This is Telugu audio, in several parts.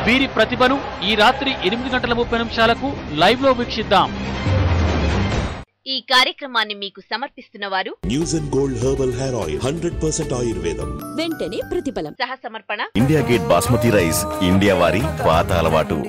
వీరి ప్రతిభను ఈ రాత్రి 8:30 లైవ్ లో వీక్షిద్దాం. ఈ కార్యక్రమాన్ని మీకు సమర్పిస్తున్న వారు news and gold herbal hair oil 100% ఆయుర్వేదం. వెంటనే ప్రతిఫలం. సహ సమర్పణ India Gate basmati rice, India వారి పాత అలవాటు.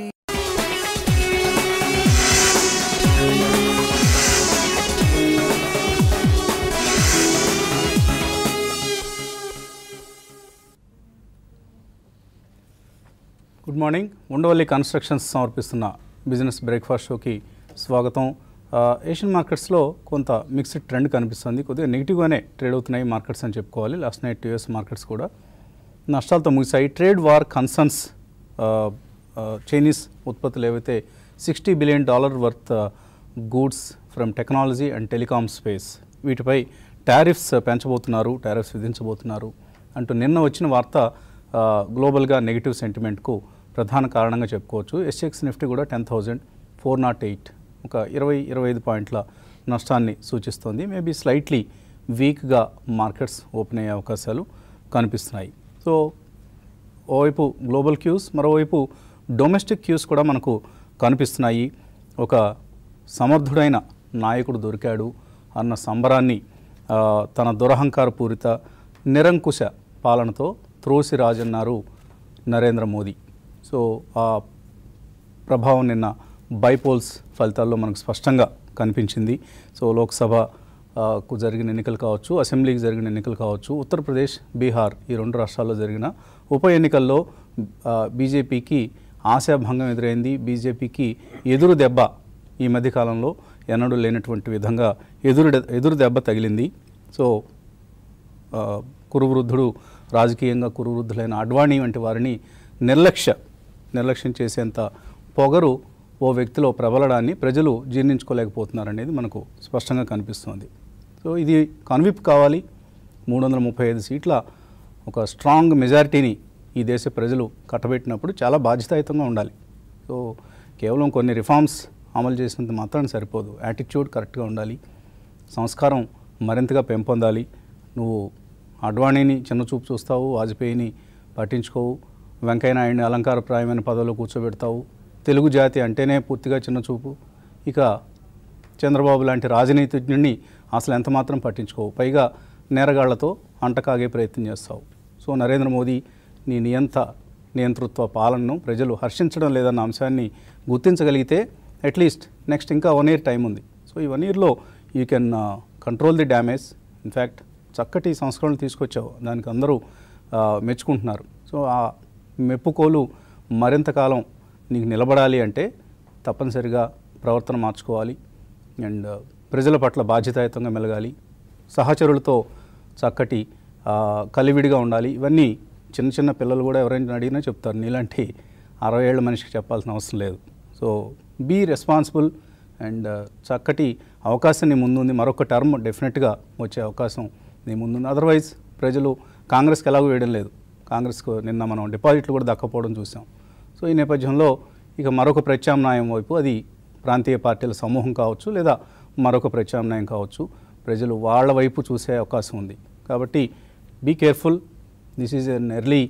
Good morning. ఉండవల్లి కన్స్ట్రక్షన్స్ సమర్పిస్తున్న బిజినెస్ బ్రేక్ఫాస్ట్ షోకి స్వాగతం. ఏషియన్ మార్కెట్స్లో కొంత మిక్స్డ్ ట్రెండ్ కనిపిస్తుంది. కొద్దిగా నెగిటివ్గానే ట్రేడ్ అవుతున్నాయి మార్కెట్స్ అని చెప్పుకోవాలి. లాస్ట్ నైట్ యూఎస్ మార్కెట్స్ కూడా నష్టాలతో ముగిశాయి. ట్రేడ్ వార్ కన్సర్న్స్, చైనీస్ ఉత్పత్తులు ఏవైతే $60 billion worth goods from technology and telecom space, వీటిపై టారిఫ్స్ పెంచబోతున్నారు, టారిఫ్స్ విధించబోతున్నారు అంటూ నిన్న వచ్చిన వార్త గ్లోబల్గా నెగిటివ్ సెంటిమెంట్కు ప్రధాన కారణంగా చెప్పుకోవచ్చు. ఎస్ఎక్స్ నిఫ్టీ కూడా 10,408, ఒక 20-25 పాయింట్ల నష్టాన్ని సూచిస్తోంది. మేబీ స్లైట్లీ వీక్గా మార్కెట్స్ ఓపెన్ అయ్యే అవకాశాలు కనిపిస్తున్నాయి. సో ఓవైపు గ్లోబల్ క్యూస్, మరోవైపు డొమెస్టిక్ క్యూస్ కూడా మనకు కనిపిస్తున్నాయి. ఒక సమర్థుడైన నాయకుడు దొరికాడు అన్న సంబరాన్ని తన దురహంకార పూరిత నిరంకుశ పాలనతో త్రోసిరాజన్నారు నరేంద్ర మోదీ. సో ఆ ప్రభావం నిన్న బైపోల్స్ ఫలితాల్లో మనకు స్పష్టంగా కనిపించింది. సో లోక్సభకు జరిగిన ఎన్నికలు కావచ్చు, అసెంబ్లీకి జరిగిన ఎన్నికలు కావచ్చు, ఉత్తరప్రదేశ్, బీహార్ ఈ 2 రాష్ట్రాల్లో జరిగిన ఉప ఎన్నికల్లో బీజేపీకి ఆశాభంగం ఎదురైంది. బీజేపీకి ఎదురు దెబ్బ ఈ మధ్యకాలంలో ఎన్నడూ లేనటువంటి విధంగా ఎదురు దెబ్బ తగిలింది. సో కురువృద్ధుడు, రాజకీయంగా కురువృద్ధులైన అడ్వాణీ వంటి వారిని నిర్లక్ష్యం చేసేంత పొగరు ఓ వ్యక్తిలో ప్రబలడాన్ని ప్రజలు జీర్ణించుకోలేకపోతున్నారనేది మనకు స్పష్టంగా కనిపిస్తుంది. సో ఇది కన్విప్ కావాలి. 335 సీట్ల ఒక స్ట్రాంగ్ మెజారిటీని ఈ దేశ ప్రజలు కట్టబెట్టినప్పుడు చాలా బాధ్యతాయుతంగా ఉండాలి. సో కేవలం కొన్ని రిఫార్మ్స్ అమలు చేసినంత మాత్రాన్ని సరిపోదు. యాటిట్యూడ్ కరెక్ట్గా ఉండాలి, సంస్కారం మరింతగా పెంపొందాలి. నువ్వు అడ్వాణీని చిన్నచూపు చూస్తావు, వాజ్పేయిని పట్టించుకోవు, వెంకయ్యనాయుడిని అలంకారప్రాయమైన పదవిలో కూర్చోబెడతావు, తెలుగు జాతి అంటేనే పూర్తిగా చిన్నచూపు, ఇక చంద్రబాబు లాంటి రాజనీతిజ్ఞుడిని అసలు ఎంతమాత్రం పట్టించుకోవు, పైగా నేరగాళ్లతో అంటకాగే ప్రయత్నం చేస్తావు. సో నరేంద్ర మోదీ నీ నియంతృత్వ పాలనను ప్రజలు హర్షించడం లేదన్న అంశాన్ని గుర్తించగలిగితే అట్లీస్ట్ నెక్స్ట్ ఇంకా 1 year టైం ఉంది. సో ఈ 1 yearలో you can control the damage. In fact చక్కటి సంస్కరణలు తీసుకొచ్చావు, దానికి అందరూ మెచ్చుకుంటున్నారు. సో ఆ మెప్పుకోలు మరింతకాలం నీకు నిలబడాలి అంటే తప్పనిసరిగా ప్రవర్తన మార్చుకోవాలి అండ్ ప్రజల పట్ల బాధ్యతాయుతంగా మెలగాలి, సహచరులతో చక్కటి కలివిడిగా ఉండాలి. ఇవన్నీ చిన్న చిన్న పిల్లలు కూడా ఎవరైనా అడిగినా చెప్తారు, నీలాంటి 60 ఏళ్ల మనిషికి చెప్పాల్సిన అవసరం లేదు. సో బీ రెస్పాన్సిబుల్ అండ్ చక్కటి అవకాశం నీ ముందుంది. మరొక టర్మ్ డెఫినెట్గా వచ్చే అవకాశం నీ ముందుంది. అదర్వైజ్ ప్రజలు కాంగ్రెస్కి ఎలాగో వేయడం లేదు. కాంగ్రెస్కు నిన్న మనం డిపాజిట్లు కూడా దక్కపోవడం చూసాం. సో ఈ నేపథ్యంలో ఇక మరొక ప్రత్యామ్నాయం వైపు, అది ప్రాంతీయ పార్టీల సమూహం కావచ్చు లేదా మరొక ప్రత్యామ్నాయం కావచ్చు, ప్రజలు వాళ్ళ వైపు చూసే అవకాశం ఉంది. కాబట్టి be careful. This is an early